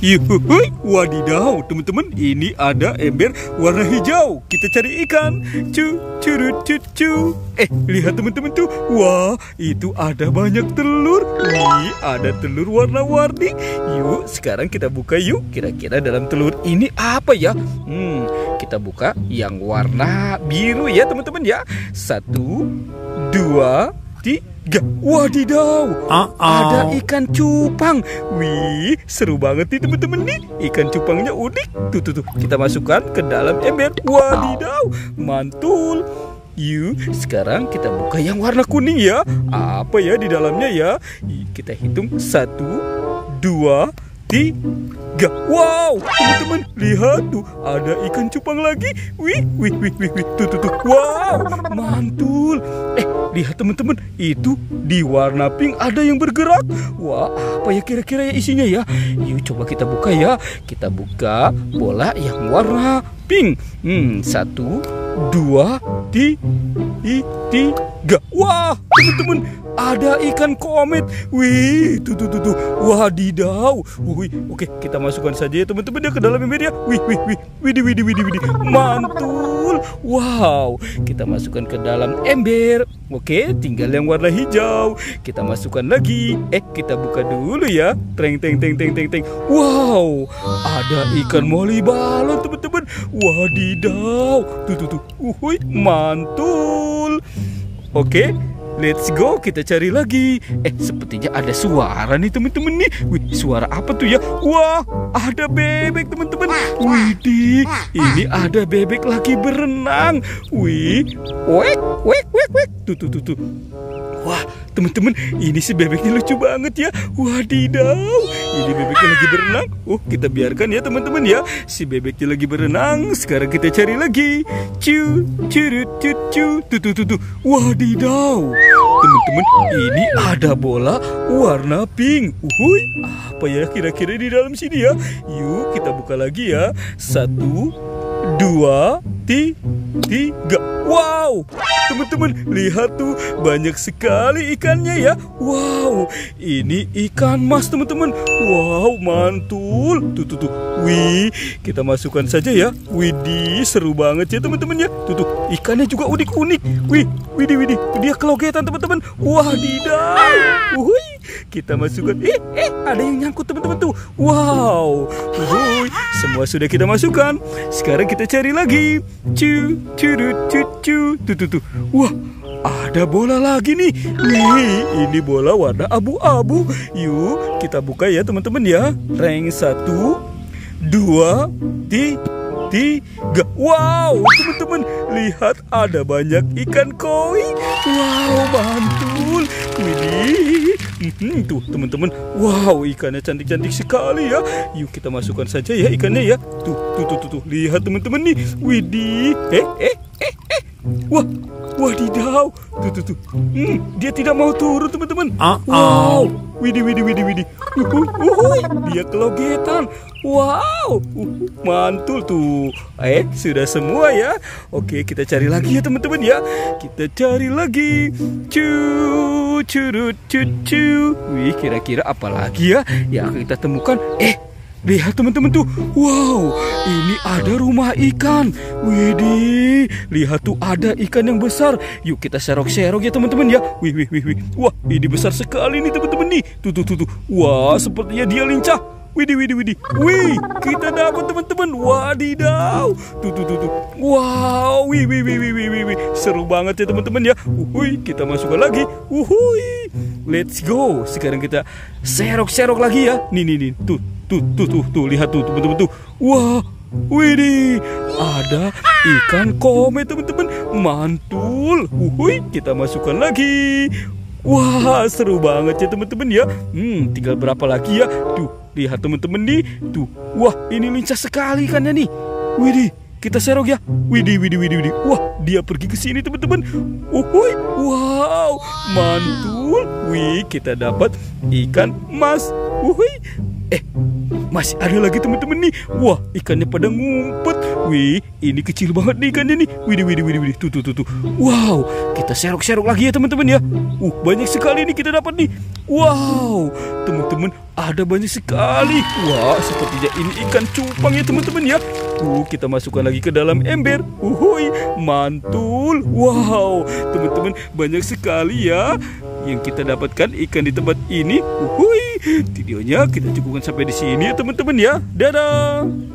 Yuhui, wadidaw, teman-teman, ini ada ember warna hijau. Kita cari ikan. Curut cucu. Lihat teman-teman tuh. Wah, itu ada banyak telur. Wih, ada telur warna-warni. Yuk, sekarang kita buka yuk. Kira-kira dalam telur ini apa ya? Kita buka yang warna biru ya teman-teman ya. 1, 2, 3. Wadidaw, ada ikan cupang. Wih, seru banget nih teman-teman nih. Ikan cupangnya unik. Tuh, kita masukkan ke dalam ember. Wadidaw, mantul. Yuk, sekarang kita buka yang warna kuning ya. Apa ya di dalamnya ya? Kita hitung 1, 2, 3. Wow, teman-teman, lihat tuh, ada ikan cupang lagi. Wih. Tuh. Wow, mantul. Lihat teman-teman, itu di warna pink ada yang bergerak. Wah, apa ya kira-kira ya isinya ya? Yuk coba kita buka ya. Kita buka bola yang warna pink. 1, 2, 3. Wah, teman-teman, ada ikan komet. Wih, tuh. Wadidaw. Wih, oke, kita masukkan saja ya teman-teman ya ke dalam ember ya. Wih. Widih. Mantul. Wow, kita masukkan ke dalam ember. Oke, tinggal yang warna hijau. Kita masukkan lagi. Kita buka dulu ya. Teng. Wow, ada ikan moli balon teman-teman. Wadidaw. Tuh. Wih, mantul. Oke. Let's go, kita cari lagi. Sepertinya ada suara nih teman-teman nih. Wih, suara apa tuh ya? Wah, ada bebek teman-teman. Widih, ini ada bebek lagi berenang. Wih, wek. Tuh. Wah, teman-teman, ini si bebeknya lucu banget ya. Wadidaw, ini bebeknya lagi berenang. Kita biarkan ya teman-teman ya. Si bebeknya lagi berenang. Sekarang kita cari lagi. Curut. Tuh. Wadidaw, teman-teman, ini ada bola warna pink. Apa ya kira-kira di dalam sini ya? Yuk kita buka lagi ya. 1, 2, 3. Wow, teman-teman, lihat tuh, banyak sekali ikannya ya. Wow, ini ikan mas teman-teman. Wow, mantul. Tuh. Wih, kita masukkan saja ya. Widih, seru banget ya teman-teman ya. Tuh, ikannya juga unik-unik. Widih, dia kelogetan teman-teman. Wadidaw. Wih, kita masukkan. Ada yang nyangkut teman-teman tuh. Wow. Semua sudah kita masukkan. Sekarang kita cari lagi. Curut. Tuh. Wah, ada bola lagi nih. Wih, ini bola warna abu-abu. Yuk, kita buka ya teman-teman ya. Reng 1, 2, 3. Wow, teman-teman, lihat ada banyak ikan koi. Wow, mantul. Widih. Tuh teman-teman. Wow, ikannya cantik-cantik sekali ya. Yuk kita masukkan saja ya ikannya ya. Tuh. Lihat teman-teman nih. Widih. Wah, wadidaw. Tuh. Dia tidak mau turun teman-teman. Wow. Widih. Dia kelogetan. Wow. Mantul tuh. Sudah semua ya. Oke, kita cari lagi ya teman-teman ya. Kita cari lagi. Curut. Wih, kira-kira apa lagi ya yang kita temukan? Lihat teman-teman tuh. Wow, ini ada rumah ikan. Widih, lihat tuh, ada ikan yang besar. Yuk kita serok-serok ya teman-teman ya. Wih. Wah, ini besar sekali nih teman-teman nih. Tuh. Wah, sepertinya dia lincah. Widih. Wih, kita dapat teman-teman. Wadidaw. Tuh. Wow, wih. Seru banget ya teman-teman ya. Kita masukkan lagi. Let's go. Sekarang kita serok-serok lagi ya. Nih. Tuh, lihat tuh teman-teman tuh. Wah, widih, ada ikan komet teman-teman. Mantul. Kita masukkan lagi. Wah, seru banget ya teman-teman ya. Tinggal berapa lagi ya? Tuh, lihat teman-teman nih. Tuh, wah, ini lincah sekali ikannya nih. Widih, kita serok ya. Widih. Wah, dia pergi ke sini teman-teman. Wow, mantul. Wih, kita dapat ikan mas. masih ada lagi teman-teman nih. Wah, ikannya pada ngumpet. Wih, ini kecil banget nih ikannya nih. Widih. Tuh. Wow, kita serok-serok lagi ya teman-teman ya. Banyak sekali nih kita dapat nih. Wow, teman-teman, ada banyak sekali. Wah, sepertinya ini ikan cupang ya teman-teman ya. Kita masukkan lagi ke dalam ember. Mantul. Wow, teman-teman, banyak sekali ya yang kita dapatkan ikan di tempat ini. Videonya kita cukupkan sampai di sini ya teman-teman ya. Dadah.